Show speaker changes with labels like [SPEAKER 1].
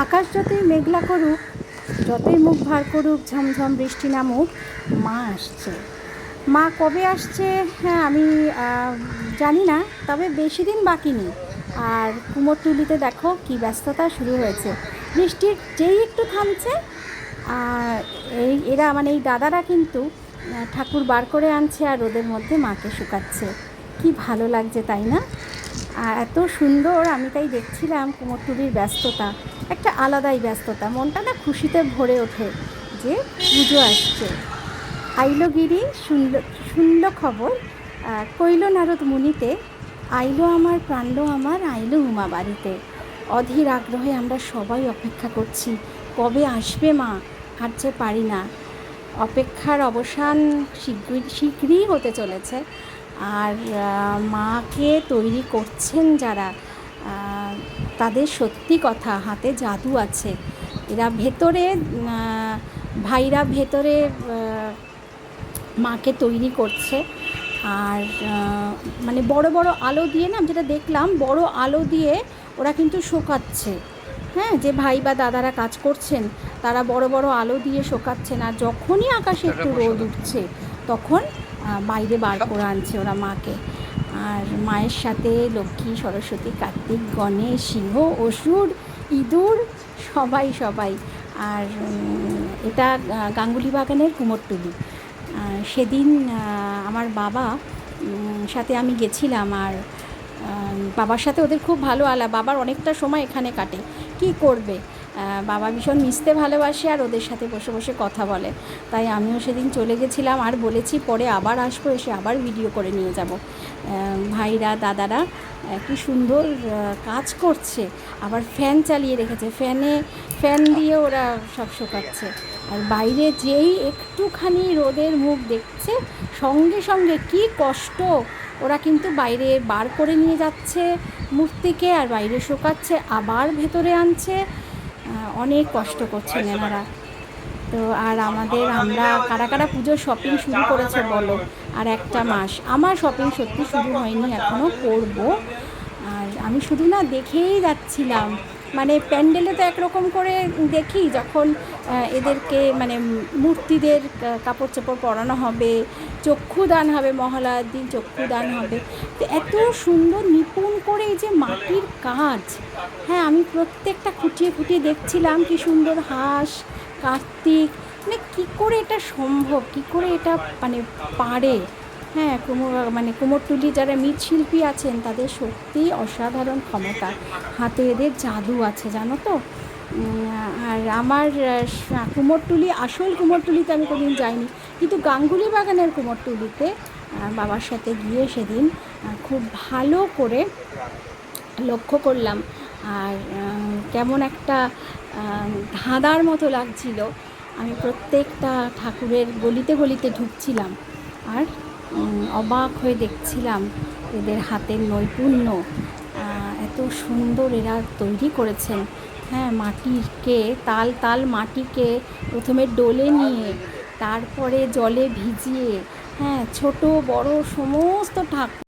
[SPEAKER 1] আকাশ যতই মেঘলা করুক, যতই মুখ ভার করুক, ঝমঝম বৃষ্টি নামুক, মা আসছে। মা কবে আসছে হ্যাঁ আমি জানি না, তবে বেশি দিন বাকি নেই। আর কুমোরটুলিতে দেখো কি ব্যস্ততা শুরু হয়েছে। বৃষ্টির যেই একটু থামছে, এরা মানে এই দাদারা কিন্তু ঠাকুর বার করে আনছে আর রোদের মধ্যে মাকে শুকাচ্ছে। কি ভালো লাগছে তাই না? এত সুন্দর, আমি তাই দেখছিলাম কুমোরটুলির ব্যস্ততা, একটা আলাদাই ব্যস্ততা। মনটা না খুশিতে ভরে ওঠে যে পুজো আসছে। আইলো গিরি শুনল, শুনল খবর, কইল নারদ মুনিতে, আইলো আমার প্রাণলো আমার, আইলো উমা বাড়িতে। অধীর আগ্রহে আমরা সবাই অপেক্ষা করছি, কবে আসবে মা, আর যে পারি না। অপেক্ষার অবসান শীঘ্রই হতে চলেছে। আর মাকে তৈরি করছেন যারা, তাদের সত্যি কথা হাতে জাদু আছে। এরা ভেতরে, ভাইরা ভেতরে মাকে তৈরি করছে। আর মানে বড় বড় আলো দিয়ে না, যেটা দেখলাম বড় আলো দিয়ে ওরা কিন্তু শোকাচ্ছে। হ্যাঁ, যে ভাই বা দাদারা কাজ করছেন তারা বড় বড় আলো দিয়ে শোকাচ্ছেন। আর যখনই আকাশে একটু রোদ উঠছে তখন বাইরে বার করে আনছে ওরা মাকে। আর মায়ের সাথে লক্ষ্মী, সরস্বতী, কার্তিক, গণেশ, সিংহ, অসুর, ইঁদুর, সবাই সবাই। আর এটা গাঙ্গুলি বাগানের কুমোরটুলি। সেদিন আমার বাবা সাথে আমি গেছিলাম। আর বাবার সাথে ওদের খুব ভালো আলাপ। বাবার অনেকটা সময় এখানে কাটে, কি করবে, বাবা ভীষণ মিশতে ভালোবাসে আর ওদের সাথে বসে বসে কথা বলে। তাই আমিও সেদিন চলে গেছিলাম। আর বলেছি পরে আবার আসবো, এসে আবার ভিডিও করে নিয়ে যাব। ভাইরা দাদারা কি সুন্দর কাজ করছে। আবার ফ্যান চালিয়ে রেখেছে, ফ্যান দিয়ে ওরা সব শোকাচ্ছে। আর বাইরে যেই একটুখানি রোদের মুখ দেখছে, সঙ্গে সঙ্গে কি কষ্ট, ওরা কিন্তু বাইরে বার করে নিয়ে যাচ্ছে মূর্তিকে, আর বাইরে শোকাচ্ছে, আবার ভেতরে আনছে। অনেক কষ্ট করছেন এনারা। তো আর আমরা কারা কারা পুজোর শপিং শুরু করেছে বলো? আর একটা মাস। আমার শপিং সত্যি শুরু হয়নি, এখনও করব। আর আমি শুধু না দেখেই যাচ্ছিলাম। মানে প্যান্ডেলে তো একরকম করে দেখি, যখন এদেরকে মানে মূর্তিদের কাপড় চোপড় পরানো হবে, চক্ষুদান হবে, মহালয়ার দিন চক্ষুদান হবে। তো এত সুন্দর নিপুণ করে এই যে মাটির কাজ, হ্যাঁ আমি প্রত্যেকটা খুঁটিয়ে খুঁটিয়ে দেখছিলাম। কি সুন্দর হাঁস, কার্তিক, মানে কী করে এটা সম্ভব, কী করে এটা মানে পারে। হ্যাঁ, কুমোরটুলি যারা মৃৎশিল্পী আছেন তাদের সত্যিই অসাধারণ ক্ষমতা, হাতে এদের জাদু আছে জানো তো। আর আমার কুমোরটুলি, আসল কুমোরটুলিতে আমি কোনোদিন যাইনি, কিন্তু গাঙ্গুলি বাগানের কুমোরটুলিতে বাবার সাথে গিয়ে সেদিন খুব ভালো করে লক্ষ্য করলাম। আর কেমন একটা ধাঁধার মতো লাগছিল। আমি প্রত্যেকটা ঠাকুরের গলিতে গলিতে ঢুকছিলাম আর অবাক হয়ে দেখছিলাম এদের হাতের নৈপুণ্য। এত সুন্দর এরা তৈরি করেছেন। হ্যাঁ, মাটিকে তাল তাল মাটিকে প্রথমে ডলে নিয়ে, তারপরে জলে ভিজিয়ে, হ্যাঁ ছোট বড় সমস্ত ঠাকুর